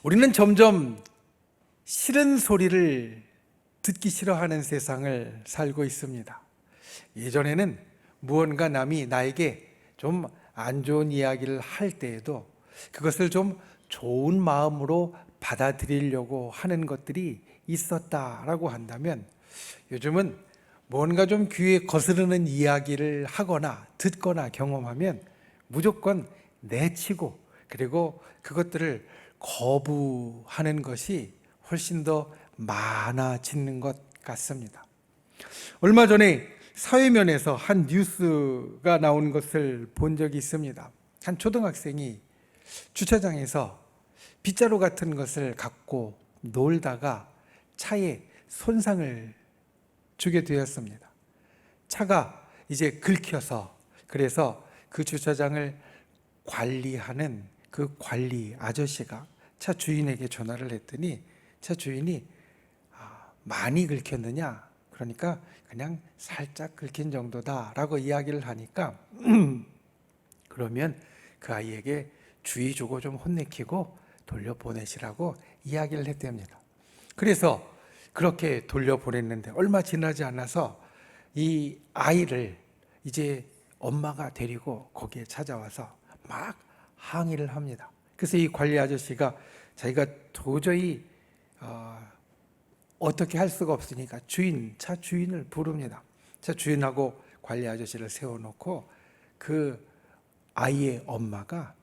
우리는 점점 싫은 소리를 듣기 싫어하는 세상을 살고 있습니다. 예전에는 무언가 남이 나에게 좀 안 좋은 이야기를 할 때에도 그것을 좀 좋은 마음으로 받아들이려고 하는 것들이 있었다라고 한다면, 요즘은 뭔가 좀 귀에 거스르는 이야기를 하거나 듣거나 경험하면 무조건 내치고, 그리고 그것들을 거부하는 것이 훨씬 더 많아지는 것 같습니다. 얼마 전에 사회면에서 한 뉴스가 나온 것을 본 적이 있습니다. 한 초등학생이 주차장에서 빗자루 같은 것을 갖고 놀다가 차에 손상을 주게 되었습니다. 차가 이제 긁혀서, 그래서 그 주차장을 관리하는 그 관리 아저씨가 차 주인에게 전화를 했더니, 차 주인이 많이 긁혔느냐? 그러니까 그냥 살짝 긁힌 정도다라고 이야기를 하니까 그러면 그 아이에게 주의 주고 좀 혼내키고 돌려보내시라고 이야기를 했답니다. 그래서 그렇게 돌려보냈는데 얼마 지나지 않아서 이 아이를 이제 엄마가 데리고 거기에 찾아와서 막 항의를 합니다. 그래서 이 관리 아저씨가 자기가 도저히 어떻게 할 수가 없으니까 차 주인을 부릅니다. 차 주인하고 관리 아저씨를 세워놓고 그 아이의 엄마가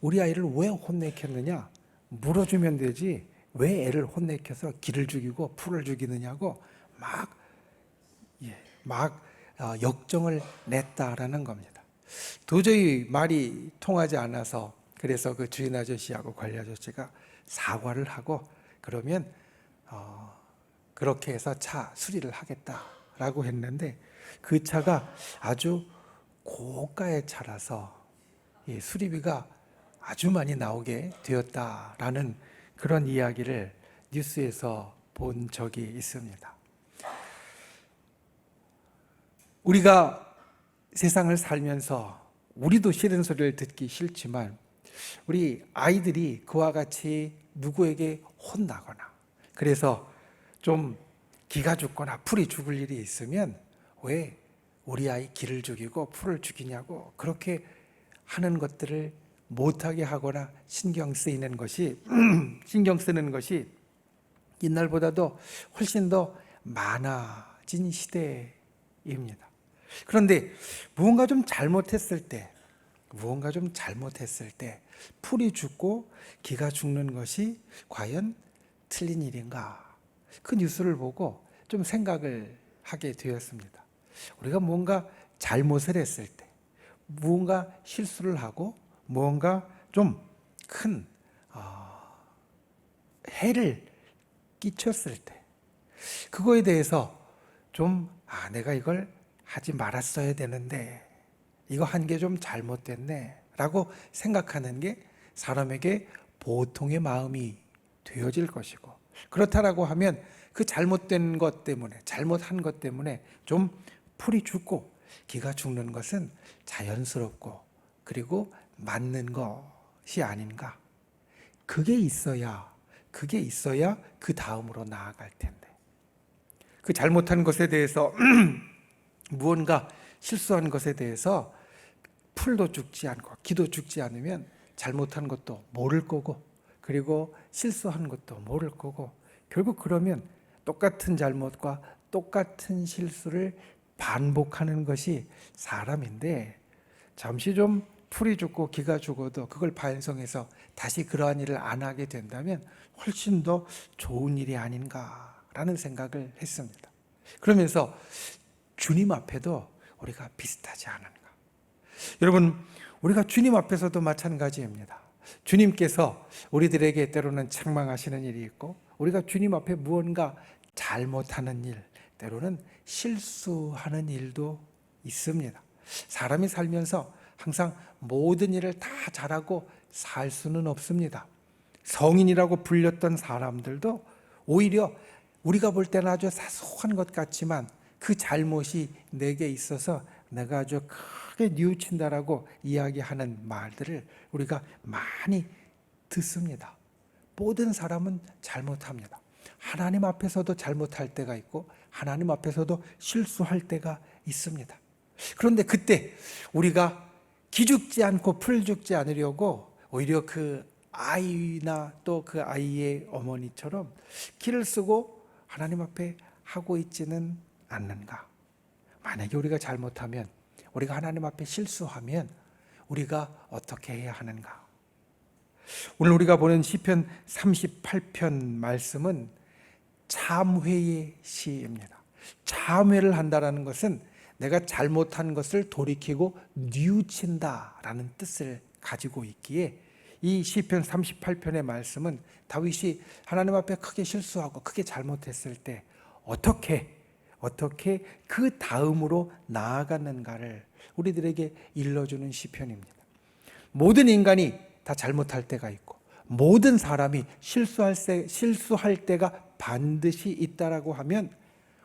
우리 아이를 왜 혼내켰느냐 물어주면 되지, 왜 애를 혼내켜서 기를 죽이고 풀을 죽이느냐고 막 역정을 냈다라는 겁니다. 도저히 말이 통하지 않아서, 그래서 그 주인 아저씨하고 관리 아저씨가 사과를 하고, 그러면 그렇게 해서 차 수리를 하겠다라고 했는데, 그 차가 아주 고가의 차라서 수리비가 아주 많이 나오게 되었다라는 그런 이야기를 뉴스에서 본 적이 있습니다. 우리가 세상을 살면서 우리도 싫은 소리를 듣기 싫지만, 우리 아이들이 그와 같이 누구에게 혼나거나, 그래서 좀 기가 죽거나 풀이 죽을 일이 있으면 왜 우리 아이 기를 죽이고 풀을 죽이냐고 그렇게 하는 것들을 못하게 하거나 신경 쓰는 것이 옛날보다도 훨씬 더 많아진 시대입니다. 그런데 무언가 좀 잘못했을 때 풀이 죽고 기가 죽는 것이 과연 틀린 일인가? 그 뉴스를 보고 좀 생각을 하게 되었습니다. 우리가 뭔가 잘못을 했을 때, 무언가 실수를 하고 무언가 좀 큰 해를 끼쳤을 때, 그거에 대해서 좀 내가 이걸 하지 말았어야 되는데 이거 한 게 좀 잘못됐네 라고 생각하는 게 사람에게 보통의 마음이 되어질 것이고, 그렇다라고 하면 그 잘못한 것 때문에 좀 풀이 죽고 기가 죽는 것은 자연스럽고 그리고 맞는 것이 아닌가. 그게 있어야 그 다음으로 나아갈 텐데, 그 잘못한 것에 대해서 무언가 실수한 것에 대해서 풀도 죽지 않고 기도 죽지 않으면 잘못한 것도 모를 거고, 그리고 실수한 것도 모를 거고, 결국 그러면 똑같은 잘못과 똑같은 실수를 반복하는 것이 사람인데, 잠시 좀 풀이 죽고 기가 죽어도 그걸 반성해서 다시 그러한 일을 안 하게 된다면 훨씬 더 좋은 일이 아닌가라는 생각을 했습니다. 그러면서 주님 앞에도 우리가 비슷하지 않은가? 여러분, 우리가 주님 앞에서도 마찬가지입니다. 주님께서 우리들에게 때로는 책망하시는 일이 있고, 우리가 주님 앞에 무언가 잘못하는 일, 때로는 실수하는 일도 있습니다. 사람이 살면서 항상 모든 일을 다 잘하고 살 수는 없습니다. 성인이라고 불렸던 사람들도 오히려 우리가 볼 때는 아주 사소한 것 같지만 그 잘못이 내게 있어서 내가 아주 크게 뉘우친다라고 이야기하는 말들을 우리가 많이 듣습니다. 모든 사람은 잘못합니다. 하나님 앞에서도 잘못할 때가 있고 하나님 앞에서도 실수할 때가 있습니다. 그런데 그때 우리가 기죽지 않고 풀죽지 않으려고 오히려 그 아이나 또 그 아이의 어머니처럼 기를 쓰고 하나님 앞에 하고 있지는 않는가? 만약에 우리가 잘못하면, 우리가 하나님 앞에 실수하면 우리가 어떻게 해야 하는가? 오늘 우리가 보는 시편 38편 말씀은 참회의 시입니다. 참회를 한다라는 것은 내가 잘못한 것을 돌이키고 뉘우친다라는 뜻을 가지고 있기에 이 시편 38편의 말씀은 다윗이 하나님 앞에 크게 실수하고 크게 잘못했을 때 어떻게 그 다음으로 나아갔는가를 우리들에게 일러주는 시편입니다. 모든 인간이 다 잘못할 때가 있고 모든 사람이 실수할 때가 반드시 있다라고 하면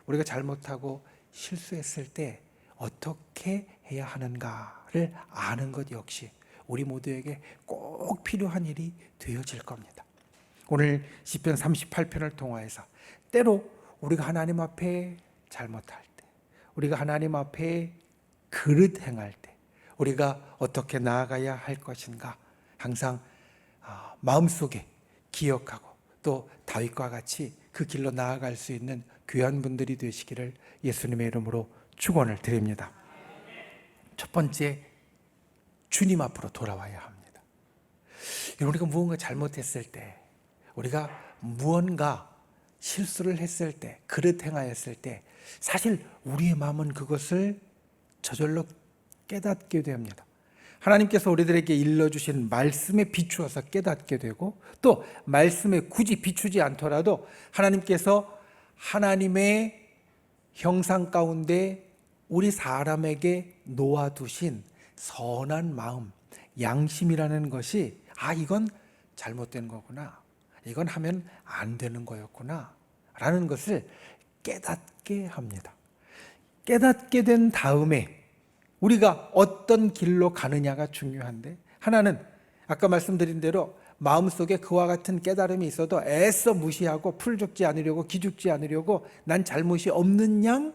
우리가 잘못하고 실수했을 때 어떻게 해야 하는가를 아는 것 역시 우리 모두에게 꼭 필요한 일이 되어질 겁니다. 오늘 시편 38편을 통하여서 때로 우리가 하나님 앞에 잘못할 때, 우리가 하나님 앞에 그릇 행할 때 우리가 어떻게 나아가야 할 것인가 항상 마음속에 기억하고 또 다윗과 같이 그 길로 나아갈 수 있는 귀한 분들이 되시기를 예수님의 이름으로 축원을 드립니다. 첫 번째, 주님 앞으로 돌아와야 합니다. 우리가 무언가 잘못했을 때, 우리가 무언가 실수를 했을 때, 그릇 행하였을 때 사실 우리의 마음은 그것을 저절로 깨닫게 됩니다. 하나님께서 우리들에게 일러주신 말씀에 비추어서 깨닫게 되고 또 말씀에 굳이 비추지 않더라도 하나님께서 하나님의 형상 가운데 우리 사람에게 놓아두신 선한 마음, 양심이라는 것이 이건 잘못된 거구나, 이건 하면 안 되는 거였구나 라는 것을 깨닫게 합니다. 깨닫게 된 다음에 우리가 어떤 길로 가느냐가 중요한데, 하나는 아까 말씀드린 대로 마음속에 그와 같은 깨달음이 있어도 애써 무시하고 풀죽지 않으려고 기죽지 않으려고 난 잘못이 없는 양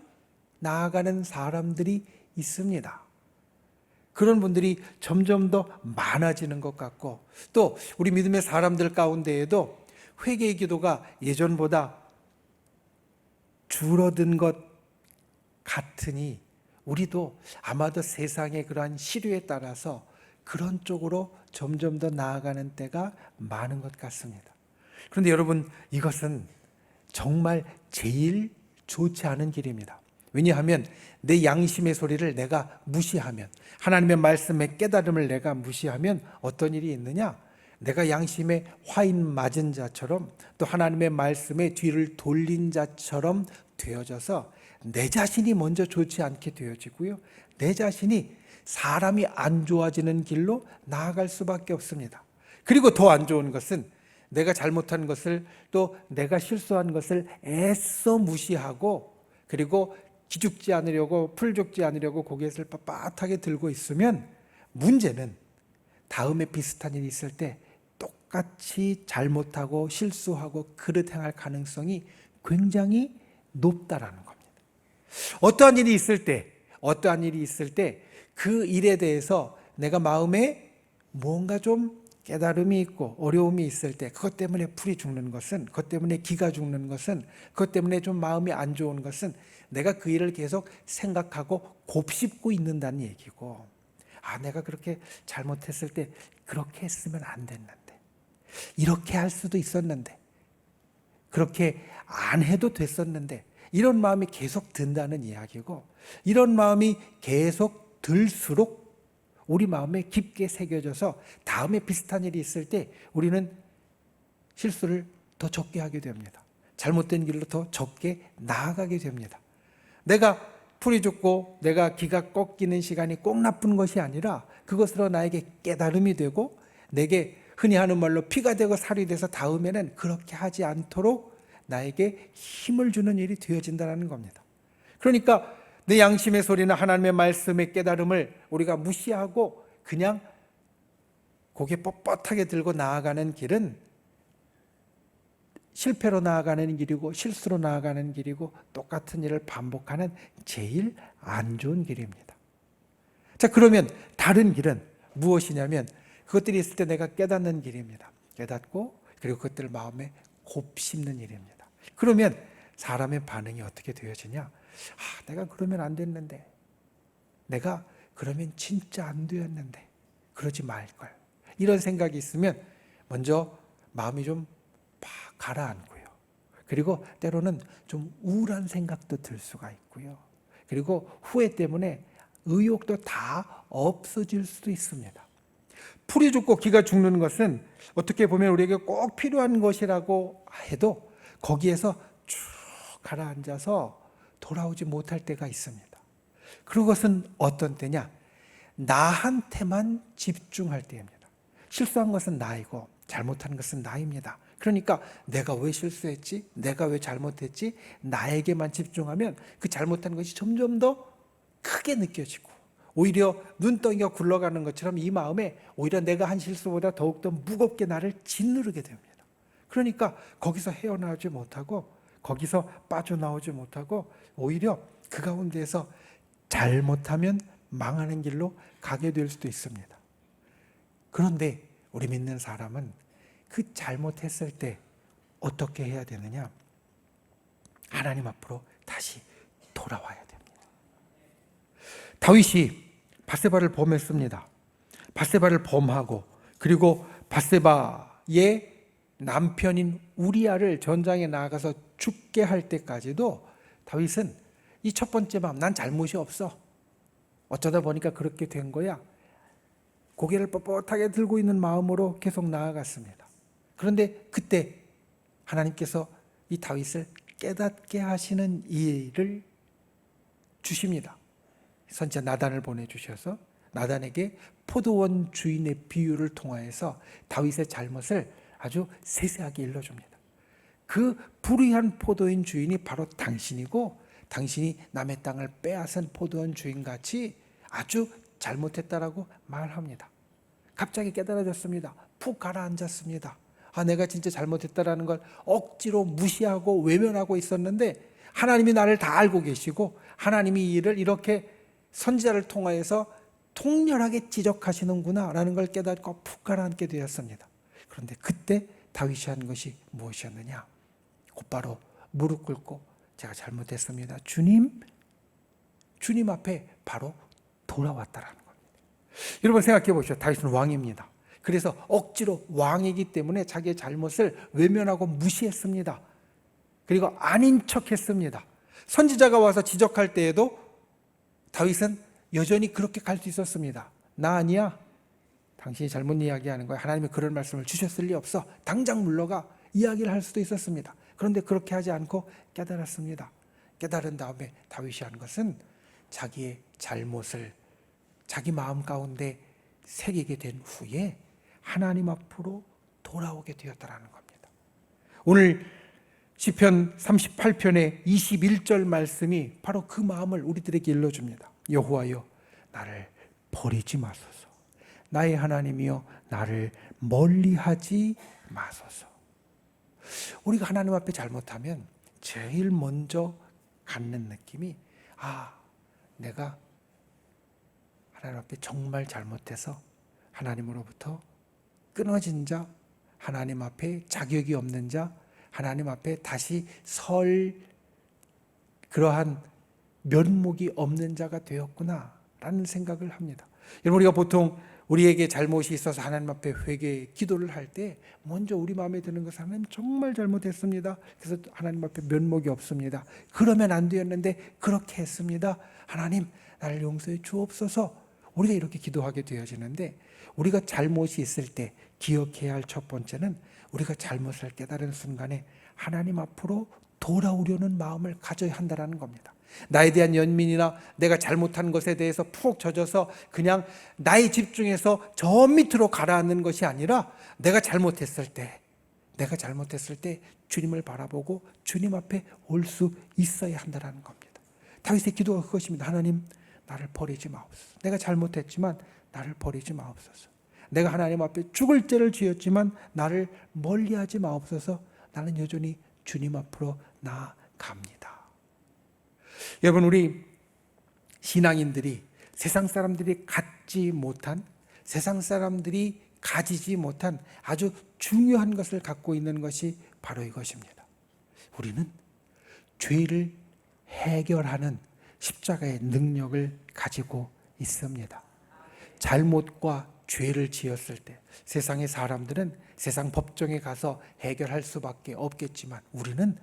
나아가는 사람들이 있습니다. 그런 분들이 점점 더 많아지는 것 같고 또 우리 믿음의 사람들 가운데에도 회개의 기도가 예전보다 줄어든 것 같으니 우리도 아마도 세상의 그러한 시류에 따라서 그런 쪽으로 점점 더 나아가는 때가 많은 것 같습니다. 그런데 여러분, 이것은 정말 제일 좋지 않은 길입니다. 왜냐하면 내 양심의 소리를 내가 무시하면, 하나님의 말씀의 깨달음을 내가 무시하면 어떤 일이 있느냐? 내가 양심에 화인 맞은 자처럼 또 하나님의 말씀에 뒤를 돌린 자처럼 되어져서 내 자신이 먼저 좋지 않게 되어지고요, 내 자신이 사람이 안 좋아지는 길로 나아갈 수밖에 없습니다. 그리고 더 안 좋은 것은 내가 잘못한 것을 또 내가 실수한 것을 애써 무시하고 그리고 기죽지 않으려고 풀죽지 않으려고 고개를 빳빳하게 들고 있으면 문제는 다음에 비슷한 일이 있을 때 똑같이 잘못하고 실수하고 그릇 행할 가능성이 굉장히 높다라는 겁니다. 어떠한 일이 있을 때 그 일에 대해서 내가 마음에 무언가 좀 깨달음이 있고 어려움이 있을 때 그것 때문에 풀이 죽는 것은, 그것 때문에 기가 죽는 것은, 그것 때문에 좀 마음이 안 좋은 것은 내가 그 일을 계속 생각하고 곱씹고 있는다는 얘기고, 내가 그렇게 잘못했을 때 그렇게 했으면 안 됐는데, 이렇게 할 수도 있었는데, 그렇게 안 해도 됐었는데, 이런 마음이 계속 든다는 이야기고, 이런 마음이 계속 들수록 우리 마음에 깊게 새겨져서 다음에 비슷한 일이 있을 때 우리는 실수를 더 적게 하게 됩니다. 잘못된 길로 더 적게 나아가게 됩니다. 내가 풀이 죽고 내가 기가 꺾이는 시간이 꼭 나쁜 것이 아니라 그것으로 나에게 깨달음이 되고 내게 흔히 하는 말로 피가 되고 살이 돼서 다음에는 그렇게 하지 않도록 나에게 힘을 주는 일이 되어진다는 겁니다. 그러니까 내 양심의 소리나 하나님의 말씀의 깨달음을 우리가 무시하고 그냥 고개 뻣뻣하게 들고 나아가는 길은 실패로 나아가는 길이고 실수로 나아가는 길이고 똑같은 일을 반복하는 제일 안 좋은 길입니다. 자, 그러면 다른 길은 무엇이냐면 그것들이 있을 때 내가 깨닫는 길입니다. 깨닫고 그리고 그것들을 마음에 곱씹는 일입니다. 그러면 사람의 반응이 어떻게 되어지냐? 내가 그러면 안 됐는데, 내가 그러면 진짜 안 되었는데 그러지 말걸, 이런 생각이 있으면 먼저 마음이 좀 가라앉고요. 그리고 때로는 좀 우울한 생각도 들 수가 있고요. 그리고 후회 때문에 의욕도 다 없어질 수도 있습니다. 풀이 죽고 기가 죽는 것은 어떻게 보면 우리에게 꼭 필요한 것이라고 해도 거기에서 쭉 가라앉아서 돌아오지 못할 때가 있습니다. 그것은 어떤 때냐? 나한테만 집중할 때입니다. 실수한 것은 나이고 잘못한 것은 나입니다. 그러니까 내가 왜 실수했지? 내가 왜 잘못했지? 나에게만 집중하면 그 잘못한 것이 점점 더 크게 느껴지고 오히려 눈덩이가 굴러가는 것처럼 이 마음에 오히려 내가 한 실수보다 더욱더 무겁게 나를 짓누르게 됩니다. 그러니까 거기서 헤어나오지 못하고 거기서 빠져나오지 못하고 오히려 그 가운데에서 잘못하면 망하는 길로 가게 될 수도 있습니다. 그런데 우리 믿는 사람은 그 잘못했을 때 어떻게 해야 되느냐? 하나님 앞으로 다시 돌아와야 됩니다. 다윗이 밧세바를 범했습니다. 밧세바를 범하고 그리고 밧세바의 남편인 우리아를 전장에 나가서 죽게 할 때까지도 다윗은 이 첫 번째 마음, 난 잘못이 없어, 어쩌다 보니까 그렇게 된 거야, 고개를 뻣뻣하게 들고 있는 마음으로 계속 나아갔습니다. 그런데 그때 하나님께서 이 다윗을 깨닫게 하시는 일을 주십니다. 선지자 나단을 보내주셔서 나단에게 포도원 주인의 비유를 통하여서 다윗의 잘못을 아주 세세하게 일러줍니다. 그 불의한 포도원 주인이 바로 당신이고 당신이 남의 땅을 빼앗은 포도원 주인같이 아주 잘못했다라고 말합니다. 갑자기 깨달아졌습니다. 푹 가라앉았습니다. 내가 진짜 잘못했다라는 걸 억지로 무시하고 외면하고 있었는데 하나님이 나를 다 알고 계시고 하나님이 이 일을 이렇게 선지자를 통하여서 통렬하게 지적하시는구나 라는 걸 깨닫고 푹 가라앉게 되었습니다. 그런데 그때 다윗이 한 것이 무엇이었느냐? 곧바로 무릎 꿇고 제가 잘못했습니다, 주님 앞에 바로 돌아왔다라는 겁니다. 여러분 생각해 보시죠. 다윗은 왕입니다. 그래서 억지로 왕이기 때문에 자기의 잘못을 외면하고 무시했습니다. 그리고 아닌 척했습니다. 선지자가 와서 지적할 때에도 다윗은 여전히 그렇게 갈 수 있었습니다. 나 아니야, 당신이 잘못 이야기하는 거야, 하나님이 그런 말씀을 주셨을 리 없어, 당장 물러가, 이야기를 할 수도 있었습니다. 그런데 그렇게 하지 않고 깨달았습니다. 깨달은 다음에 다윗이 한 것은 자기의 잘못을 자기 마음 가운데 새기게 된 후에 하나님 앞으로 돌아오게 되었다는 겁니다. 오늘 시편 38편의 21절 말씀이 바로 그 마음을 우리들에게 일러줍니다. 여호와여, 나를 버리지 마소서. 나의 하나님이여, 나를 멀리하지 마소서. 우리가 하나님 앞에 잘못하면 제일 먼저 갖는 느낌이 내가 하나님 앞에 정말 잘못해서 하나님으로부터 끊어진 자, 하나님 앞에 자격이 없는 자, 하나님 앞에 다시 설 그러한 면목이 없는 자가 되었구나 라는 생각을 합니다. 여러분, 우리가 보통 우리에게 잘못이 있어서 하나님 앞에 회개 기도를 할 때 먼저 우리 마음에 드는 것은 하나님 정말 잘못했습니다. 그래서 하나님 앞에 면목이 없습니다. 그러면 안 되었는데 그렇게 했습니다. 하나님 나를 용서해 주옵소서. 우리가 이렇게 기도하게 되어지는데 우리가 잘못이 있을 때 기억해야 할 첫 번째는 우리가 잘못을 깨달은 순간에 하나님 앞으로 돌아오려는 마음을 가져야 한다는 겁니다. 나에 대한 연민이나 내가 잘못한 것에 대해서 푹 젖어서 그냥 나에 집중해서 저 밑으로 가라앉는 것이 아니라 내가 잘못했을 때 주님을 바라보고 주님 앞에 올 수 있어야 한다는 겁니다. 다윗의 기도가 그것입니다. 하나님, 나를 버리지 마옵소서. 내가 잘못했지만 나를 버리지 마옵소서. 내가 하나님 앞에 죽을 죄를 지었지만 나를 멀리하지 마옵소서. 나는 여전히 주님 앞으로 나아갑니다. 여러분, 우리 신앙인들이 세상 사람들이 갖지 못한, 세상 사람들이 가지지 못한 아주 중요한 것을 갖고 있는 것이 바로 이것입니다. 우리는 죄를 해결하는 십자가의 능력을 가지고 있습니다. 잘못과 죄를 지었을 때 세상의 사람들은 세상 법정에 가서 해결할 수밖에 없겠지만, 우리는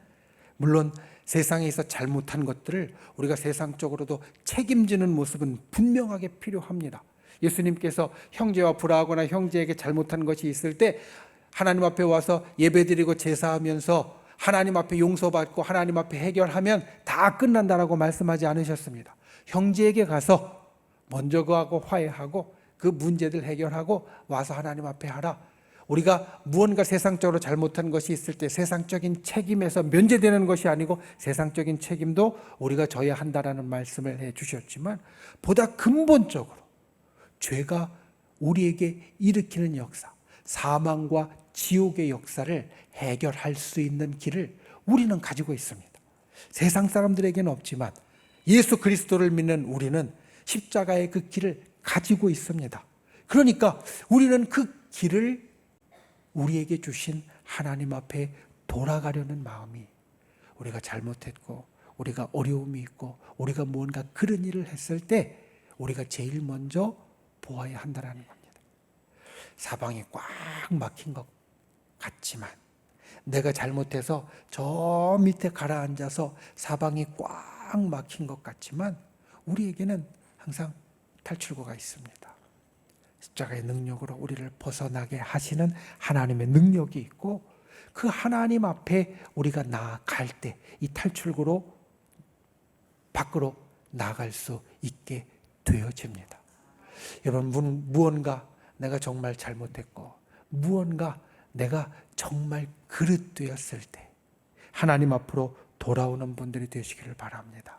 물론 세상에서 잘못한 것들을 우리가 세상적으로도 책임지는 모습은 분명하게 필요합니다. 예수님께서 형제와 불화하거나 형제에게 잘못한 것이 있을 때 하나님 앞에 와서 예배드리고 제사하면서 하나님 앞에 용서받고 하나님 앞에 해결하면 다 끝난다라고 말씀하지 않으셨습니다. 형제에게 가서 먼저 그하고 화해하고 그 문제들 해결하고 와서 하나님 앞에 하라. 우리가 무언가 세상적으로 잘못한 것이 있을 때 세상적인 책임에서 면제되는 것이 아니고 세상적인 책임도 우리가 져야 한다라는 말씀을 해 주셨지만, 보다 근본적으로 죄가 우리에게 일으키는 역사, 사망과 지옥의 역사를 해결할 수 있는 길을 우리는 가지고 있습니다. 세상 사람들에게는 없지만 예수 그리스도를 믿는 우리는 십자가의 그 길을 가지고 있습니다. 그러니까 우리는 그 길을 우리에게 주신 하나님 앞에 돌아가려는 마음이, 우리가 잘못했고 우리가 어려움이 있고 우리가 무언가 그런 일을 했을 때 우리가 제일 먼저 보아야 한다는 겁니다. 사방이 꽉 막힌 것 같지만, 내가 잘못해서 저 밑에 가라앉아서 사방이 꽉 막힌 것 같지만 우리에게는 항상 탈출구가 있습니다. 십자가의 능력으로 우리를 벗어나게 하시는 하나님의 능력이 있고, 그 하나님 앞에 우리가 나아갈 때 이 탈출구로 밖으로 나아갈 수 있게 되어집니다. 여러분, 무언가 내가 정말 잘못했고 무언가 내가 정말 그릇되었을 때 하나님 앞으로 돌아오는 분들이 되시기를 바랍니다.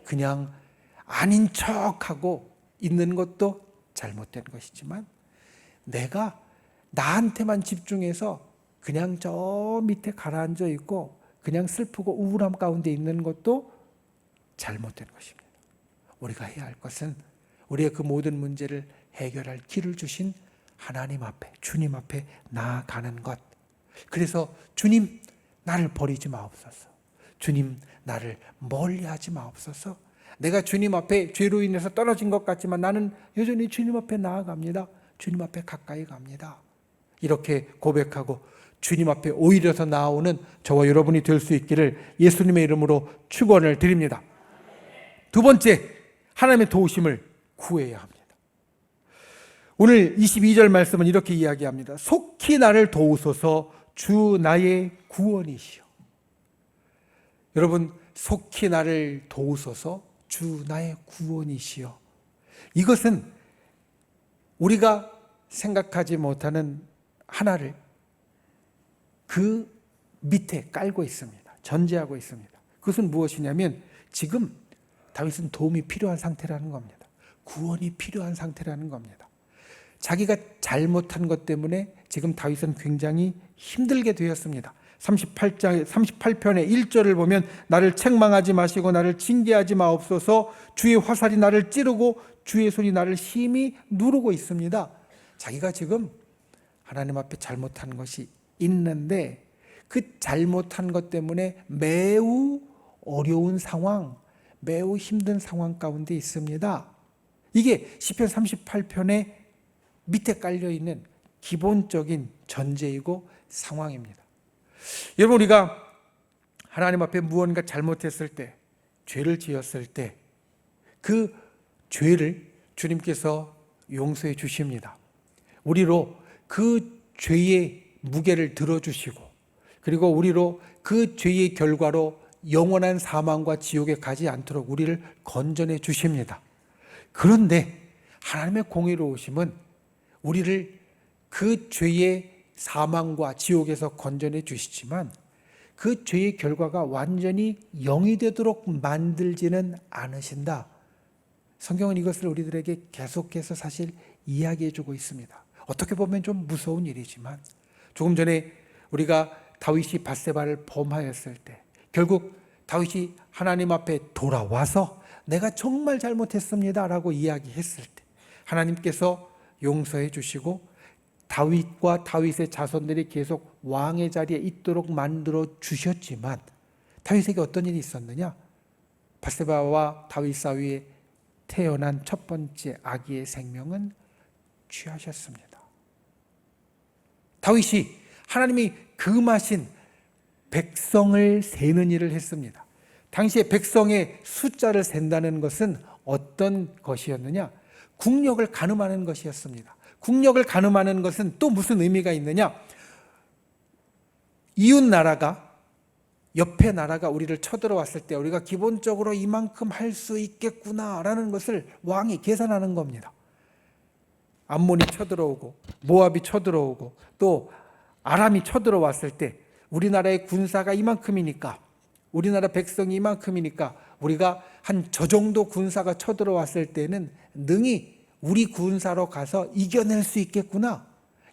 그냥 아닌 척하고 있는 것도 잘못된 것이지만, 내가 나한테만 집중해서 그냥 저 밑에 가라앉아 있고 그냥 슬프고 우울함 가운데 있는 것도 잘못된 것입니다. 우리가 해야 할 것은 우리의 그 모든 문제를 해결할 길을 주신 하나님 앞에, 주님 앞에 나아가는 것. 그래서 주님, 나를 버리지 마옵소서. 주님, 나를 멀리하지 마옵소서. 내가 주님 앞에 죄로 인해서 떨어진 것 같지만 나는 여전히 주님 앞에 나아갑니다. 주님 앞에 가까이 갑니다. 이렇게 고백하고 주님 앞에 오히려서 나아오는 저와 여러분이 될 수 있기를 예수님의 이름으로 축원을 드립니다. 두 번째, 하나님의 도우심을 구해야 합니다. 오늘 22절 말씀은 이렇게 이야기합니다. 속히 나를 도우소서, 주 나의 구원이시오. 여러분, 속히 나를 도우소서, 주 나의 구원이시오. 이것은 우리가 생각하지 못하는 하나를 그 밑에 깔고 있습니다. 전제하고 있습니다. 그것은 무엇이냐면, 지금 다윗은 도움이 필요한 상태라는 겁니다. 구원이 필요한 상태라는 겁니다. 자기가 잘못한 것 때문에 지금 다윗은 굉장히 힘들게 되었습니다. 38편의 1절을 보면, 나를 책망하지 마시고 나를 징계하지 마옵소서, 주의 화살이 나를 찌르고 주의 손이 나를 심히 누르고 있습니다. 자기가 지금 하나님 앞에 잘못한 것이 있는데 그 잘못한 것 때문에 매우 어려운 상황, 매우 힘든 상황 가운데 있습니다. 이게 시편 38편의 밑에 깔려있는 기본적인 전제이고 상황입니다. 여러분, 우리가 하나님 앞에 무언가 잘못했을 때, 죄를 지었을 때 그 죄를 주님께서 용서해 주십니다. 우리로 그 죄의 무게를 들어주시고, 그리고 우리로 그 죄의 결과로 영원한 사망과 지옥에 가지 않도록 우리를 건져내 주십니다. 그런데 하나님의 공의로우심은 우리를 그 죄의 사망과 지옥에서 건져내 주시지만 그 죄의 결과가 완전히 영이 되도록 만들지는 않으신다. 성경은 이것을 우리들에게 계속해서 사실 이야기해 주고 있습니다. 어떻게 보면 좀 무서운 일이지만, 조금 전에 우리가 다윗이 밧세바를 범하였을 때 결국 다윗이 하나님 앞에 돌아와서 내가 정말 잘못했습니다 라고 이야기했을 때 하나님께서 용서해 주시고 다윗과 다윗의 자손들이 계속 왕의 자리에 있도록 만들어 주셨지만 다윗에게 어떤 일이 있었느냐? 밧세바와 다윗 사이에 태어난 첫 번째 아기의 생명은 취하셨습니다. 다윗이 하나님이 금하신 백성을 세는 일을 했습니다. 당시에 백성의 숫자를 센다는 것은 어떤 것이었느냐? 국력을 가늠하는 것이었습니다. 국력을 가늠하는 것은 또 무슨 의미가 있느냐? 이웃 나라가, 옆에 나라가 우리를 쳐들어왔을 때 우리가 기본적으로 이만큼 할 수 있겠구나라는 것을 왕이 계산하는 겁니다. 암몬이 쳐들어오고 모압이 쳐들어오고 또 아람이 쳐들어왔을 때 우리나라의 군사가 이만큼이니까, 우리나라 백성이 이만큼이니까 우리가 한 저 정도 군사가 쳐들어왔을 때는 능히 우리 군사로 가서 이겨낼 수 있겠구나,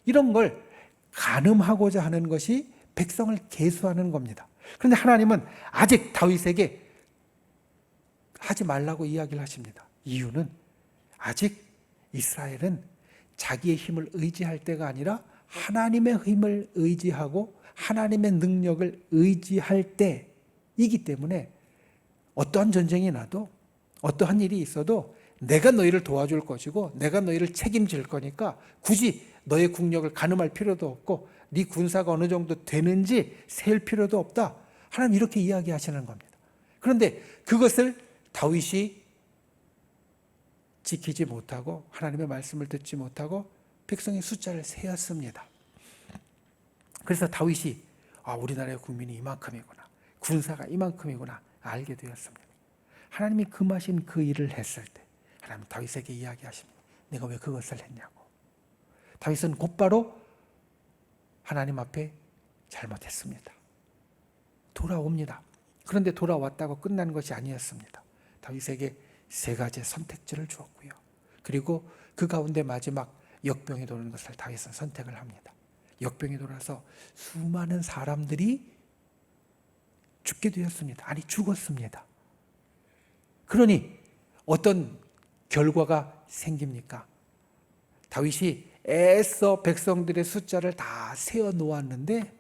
이런 걸 가늠하고자 하는 것이 백성을 계수하는 겁니다. 그런데 하나님은 아직 다윗에게 하지 말라고 이야기를 하십니다. 이유는 아직 이스라엘은 자기의 힘을 의지할 때가 아니라 하나님의 힘을 의지하고 하나님의 능력을 의지할 때이기 때문에 어떠한 전쟁이 나도 어떠한 일이 있어도 내가 너희를 도와줄 것이고 내가 너희를 책임질 거니까 굳이 너의 국력을 가늠할 필요도 없고 네 군사가 어느 정도 되는지 셀 필요도 없다. 하나님 이렇게 이야기하시는 겁니다. 그런데 그것을 다윗이 지키지 못하고 하나님의 말씀을 듣지 못하고 백성의 숫자를 세었습니다. 그래서 다윗이 우리나라의 국민이 이만큼이구나, 군사가 이만큼이구나 알게 되었습니다. 하나님이 금하신 그 일을 했을 때 하나님 다윗에게 이야기하십니다. 내가 왜 그것을 했냐고. 다윗은 곧바로 하나님 앞에 잘못했습니다. 돌아옵니다. 그런데 돌아왔다고 끝난 것이 아니었습니다. 다윗에게 세 가지의 선택지를 주었고요. 그리고 그 가운데 마지막 역병이 도는 것을 다윗은 선택을 합니다. 역병이 돌아서 수많은 사람들이 죽게 되었습니다. 아니 죽었습니다. 그러니 어떤 결과가 생깁니까? 다윗이 애써 백성들의 숫자를 다 세어 놓았는데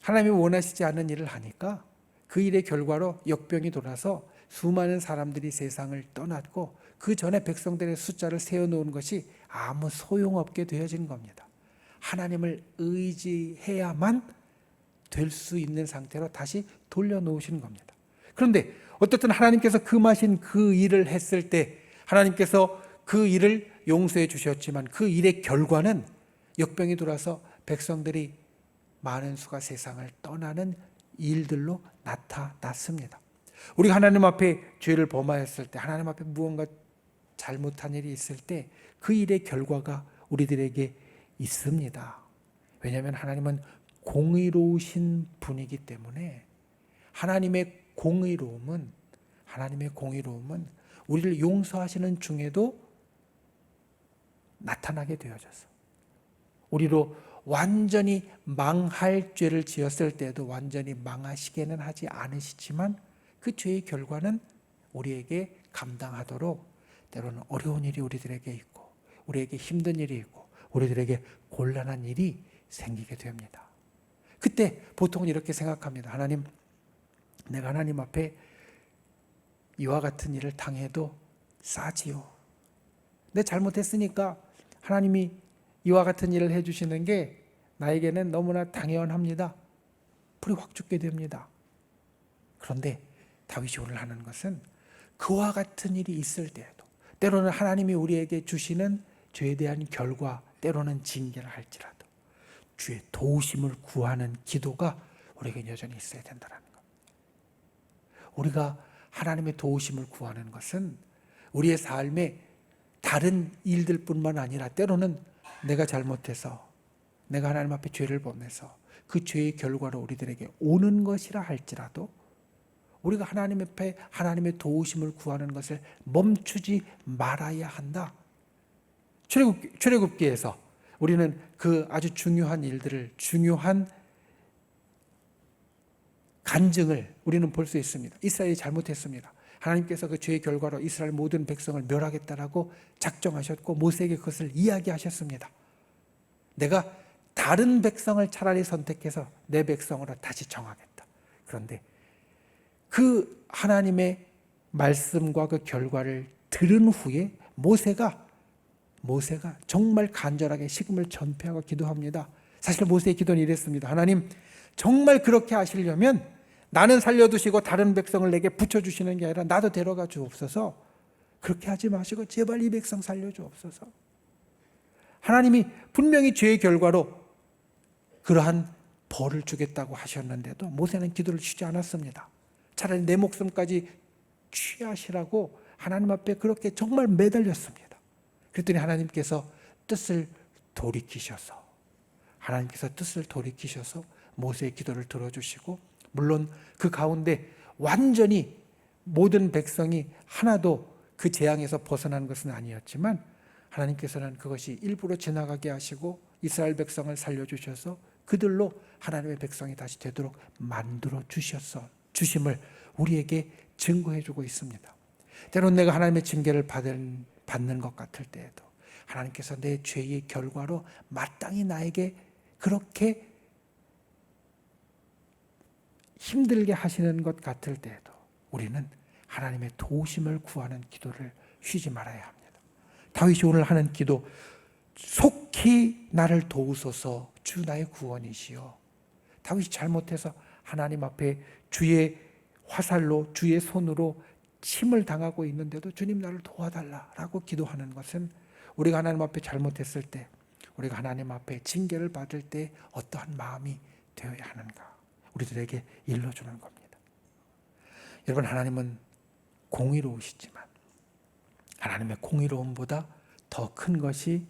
하나님이 원하시지 않은 일을 하니까 그 일의 결과로 역병이 돌아서 수많은 사람들이 세상을 떠났고 그 전에 백성들의 숫자를 세워놓은 것이 아무 소용없게 되어진 겁니다. 하나님을 의지해야만 될 수 있는 상태로 다시 돌려놓으신 겁니다. 그런데 어떻든 하나님께서 금하신 그 일을 했을 때 하나님께서 그 일을 용서해 주셨지만 그 일의 결과는 역병이 돌아서 백성들이 많은 수가 세상을 떠나는 일들로 나타났습니다. 우리가 하나님 앞에 죄를 범하였을 때, 하나님 앞에 무언가 잘못한 일이 있을 때 그 일의 결과가 우리들에게 있습니다. 왜냐하면 하나님은 공의로우신 분이기 때문에 하나님의 공의로움은 우리를 용서하시는 중에도 나타나게 되어져서 우리로 완전히 망할 죄를 지었을 때도 완전히 망하시게는 하지 않으시지만 그 죄의 결과는 우리에게 감당하도록 때로는 어려운 일이 우리들에게 있고 우리에게 힘든 일이 있고 우리들에게 곤란한 일이 생기게 됩니다. 그때 보통은 이렇게 생각합니다. 하나님, 내가 하나님 앞에 이와 같은 일을 당해도 싸지요. 내 잘못했으니까 하나님이 이와 같은 일을 해주시는 게 나에게는 너무나 당연합니다. 불이 확 죽게 됩니다. 그런데 다윗이 오늘 하는 것은 그와 같은 일이 있을 때에도 때로는 하나님이 우리에게 주시는 죄에 대한 결과, 때로는 징계를 할지라도 주의 도우심을 구하는 기도가 우리에게 여전히 있어야 된다는 것. 우리가 하나님의 도우심을 구하는 것은 우리의 삶에 다른 일들뿐만 아니라 때로는 내가 잘못해서 내가 하나님 앞에 죄를 범해서 그 죄의 결과로 우리들에게 오는 것이라 할지라도 우리가 하나님 앞에 하나님의 도우심을 구하는 것을 멈추지 말아야 한다. 출애굽기에서 우리는 그 아주 중요한 일들을, 중요한 간증을 우리는 볼 수 있습니다. 이스라엘이 잘못했습니다. 하나님께서 그 죄의 결과로 이스라엘 모든 백성을 멸하겠다라고 작정하셨고 모세에게 그것을 이야기하셨습니다. 내가 다른 백성을 차라리 선택해서 내 백성으로 다시 정하겠다. 그런데 그 하나님의 말씀과 그 결과를 들은 후에 모세가 정말 간절하게 식음을 전폐하고 기도합니다. 사실 모세의 기도는 이랬습니다. 하나님, 정말 그렇게 하시려면 나는 살려두시고 다른 백성을 내게 붙여주시는 게 아니라 나도 데려가 주옵소서. 그렇게 하지 마시고 제발 이 백성 살려주옵소서. 하나님이 분명히 죄의 결과로 그러한 벌을 주겠다고 하셨는데도 모세는 기도를 쉬지 않았습니다. 차라리 내 목숨까지 취하시라고 하나님 앞에 그렇게 정말 매달렸습니다. 그랬더니 하나님께서 뜻을 돌이키셔서 모세의 기도를 들어주시고, 물론 그 가운데 완전히 모든 백성이 하나도 그 재앙에서 벗어난 것은 아니었지만 하나님께서는 그것이 일부러 지나가게 하시고 이스라엘 백성을 살려주셔서 그들로 하나님의 백성이 다시 되도록 만들어 주심을 우리에게 증거해주고 있습니다. 때론 내가 하나님의 징계를 받는 것 같을 때에도 하나님께서 내 죄의 결과로 마땅히 나에게 그렇게 힘들게 하시는 것 같을 때에도 우리는 하나님의 도우심을 구하는 기도를 쉬지 말아야 합니다. 다윗이 오늘 하는 기도, 속히 나를 도우소서 주 나의 구원이시여. 다윗이 잘못해서 하나님 앞에 주의 화살로 주의 손으로 침을 당하고 있는데도 주님 나를 도와달라라고 기도하는 것은 우리가 하나님 앞에 잘못했을 때, 우리가 하나님 앞에 징계를 받을 때 어떠한 마음이 되어야 하는가 우리들에게 일러주는 겁니다. 여러분, 하나님은 공의로우시지만 하나님의 공의로움보다 더 큰 것이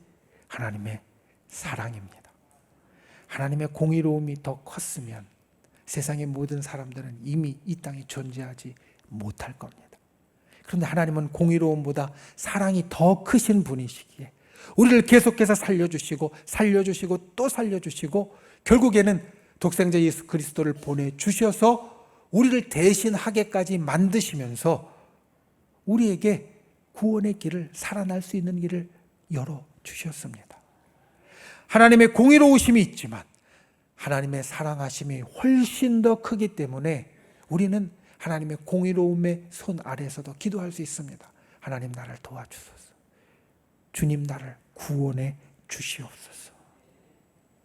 하나님의 사랑입니다. 하나님의 공의로움이 더 컸으면 세상의 모든 사람들은 이미 이 땅에 존재하지 못할 겁니다. 그런데 하나님은 공의로움보다 사랑이 더 크신 분이시기에 우리를 계속해서 살려주시고 또 살려주시고 결국에는 독생자 예수 그리스도를 보내주셔서 우리를 대신하게까지 만드시면서 우리에게 구원의 길을, 살아날 수 있는 길을 열어주셨습니다. 하나님의 공의로우심이 있지만 하나님의 사랑하심이 훨씬 더 크기 때문에 우리는 하나님의 공의로움의 손 아래에서도 기도할 수 있습니다. 하나님, 나를 도와주소서. 주님, 나를 구원해 주시옵소서.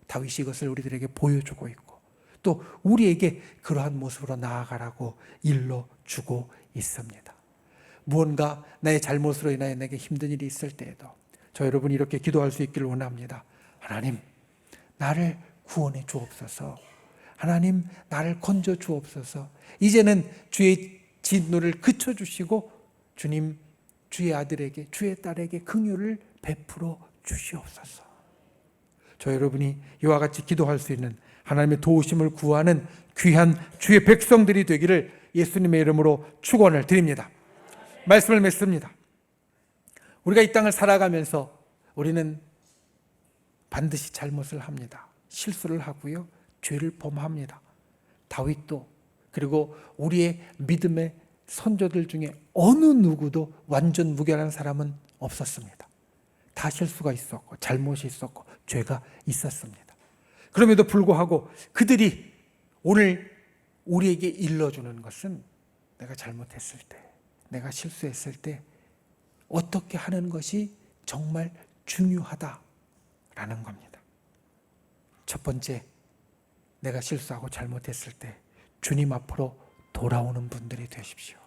다윗이 이것을 우리들에게 보여주고 있고 또 우리에게 그러한 모습으로 나아가라고 일러주고 있습니다. 무언가 나의 잘못으로 인하여 내게 힘든 일이 있을 때에도 저 여러분이 이렇게 기도할 수 있기를 원합니다. 하나님, 나를 구원해 주옵소서. 하나님, 나를 건져 주옵소서. 이제는 주의 진노를 그쳐주시고 주님, 주의 아들에게, 주의 딸에게 긍휼을 베풀어 주시옵소서. 저 여러분이 이와 같이 기도할 수 있는 하나님의 도우심을 구하는 귀한 주의 백성들이 되기를 예수님의 이름으로 축원을 드립니다. 말씀을 맺습니다. 우리가 이 땅을 살아가면서 우리는 반드시 잘못을 합니다. 실수를 하고요, 죄를 범합니다. 다윗도, 그리고 우리의 믿음의 선조들 중에 어느 누구도 완전 무결한 사람은 없었습니다. 다 실수가 있었고 잘못이 있었고 죄가 있었습니다. 그럼에도 불구하고 그들이 오늘 우리에게 일러주는 것은 내가 잘못했을 때, 내가 실수했을 때 어떻게 하는 것이 정말 중요하다라는 겁니다. 첫 번째, 내가 실수하고 잘못했을 때 주님 앞으로 돌아오는 분들이 되십시오.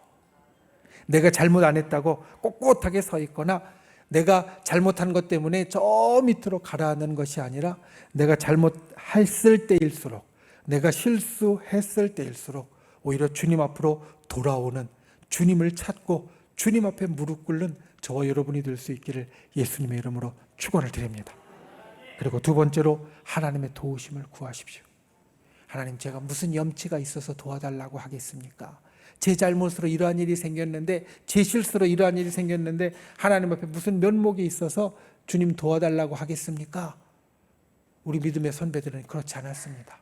내가 잘못 안 했다고 꼿꼿하게 서 있거나 내가 잘못한 것 때문에 저 밑으로 가라앉는 것이 아니라 내가 잘못했을 때일수록, 내가 실수했을 때일수록 오히려 주님 앞으로 돌아오는, 주님을 찾고 주님 앞에 무릎 꿇는 저와 여러분이 될 수 있기를 예수님의 이름으로 축원을 드립니다. 그리고 두 번째로 하나님의 도우심을 구하십시오. 하나님, 제가 무슨 염치가 있어서 도와달라고 하겠습니까? 제 잘못으로 이러한 일이 생겼는데, 제 실수로 이러한 일이 생겼는데 하나님 앞에 무슨 면목이 있어서 주님 도와달라고 하겠습니까? 우리 믿음의 선배들은 그렇지 않았습니다.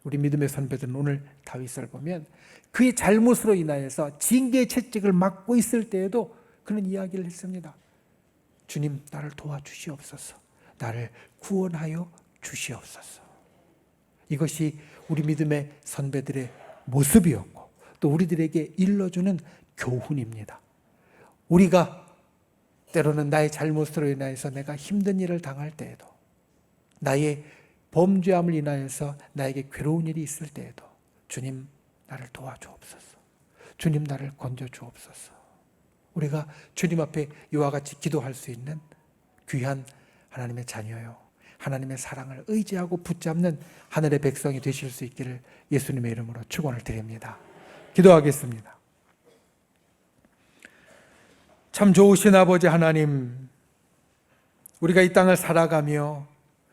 우리 믿음의 선배들은 오늘 다윗을 보면 그의 잘못으로 인하여서 징계의 채찍을 맞고 있을 때에도 그는 이야기를 했습니다. 주님, 나를 도와주시옵소서. 나를 구원하여 주시옵소서. 이것이 우리 믿음의 선배들의 모습이었고 또 우리들에게 일러주는 교훈입니다. 우리가 때로는 나의 잘못으로 인하여서 내가 힘든 일을 당할 때에도, 나의 범죄함을 인하여서 나에게 괴로운 일이 있을 때에도 주님, 나를 도와주옵소서. 주님, 나를 건져주옵소서. 우리가 주님 앞에 이와 같이 기도할 수 있는 귀한 하나님의 자녀요, 하나님의 사랑을 의지하고 붙잡는 하늘의 백성이 되실 수 있기를 예수님의 이름으로 축원을 드립니다. 기도하겠습니다. 참 좋으신 아버지 하나님, 우리가 이 땅을 살아가며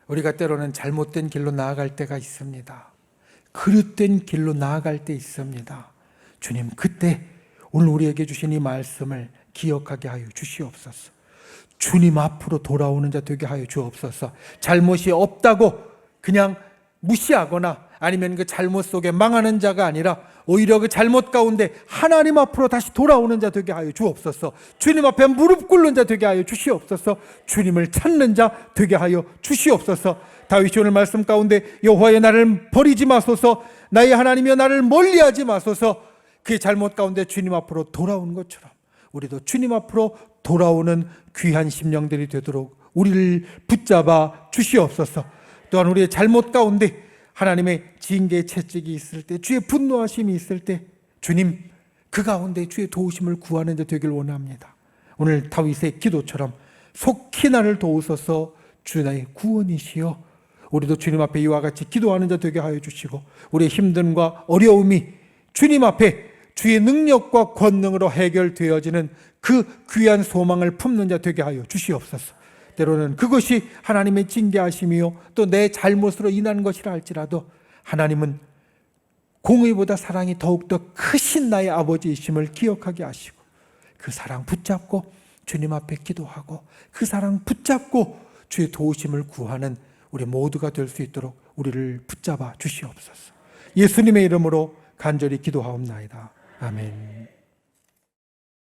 우리가 때로는 잘못된 길로 나아갈 때가 있습니다. 그릇된 길로 나아갈 때 있습니다. 주님, 그때 오늘 우리에게 주신 이 말씀을 기억하게 하여 주시옵소서. 주님 앞으로 돌아오는 자 되게 하여 주옵소서. 잘못이 없다고 그냥 무시하거나 아니면 그 잘못 속에 망하는 자가 아니라 오히려 그 잘못 가운데 하나님 앞으로 다시 돌아오는 자 되게 하여 주옵소서. 주님 앞에 무릎 꿇는 자 되게 하여 주시옵소서. 주님을 찾는 자 되게 하여 주시옵소서. 다윗이 오늘 말씀 가운데 여호와여, 나를 버리지 마소서, 나의 하나님이여 나를 멀리하지 마소서, 그의 잘못 가운데 주님 앞으로 돌아오는 것처럼 우리도 주님 앞으로 돌아오는 귀한 심령들이 되도록 우리를 붙잡아 주시옵소서. 또한 우리의 잘못 가운데 하나님의 징계의 채찍이 있을 때, 주의 분노하심이 있을 때 주님, 그 가운데 주의 도우심을 구하는 자 되길 원합니다. 오늘 다윗의 기도처럼 속히 나를 도우소서, 주 나의 구원이시여. 우리도 주님 앞에 이와 같이 기도하는 자 되게 하여 주시고 우리의 힘듦과 어려움이 주님 앞에 주의 능력과 권능으로 해결되어지는 그 귀한 소망을 품는 자 되게 하여 주시옵소서. 때로는 그것이 하나님의 징계하심이요 또 내 잘못으로 인한 것이라 할지라도 하나님은 공의보다 사랑이 더욱더 크신 나의 아버지이심을 기억하게 하시고 그 사랑 붙잡고 주님 앞에 기도하고 그 사랑 붙잡고 주의 도우심을 구하는 우리 모두가 될 수 있도록 우리를 붙잡아 주시옵소서. 예수님의 이름으로 간절히 기도하옵나이다. 아멘.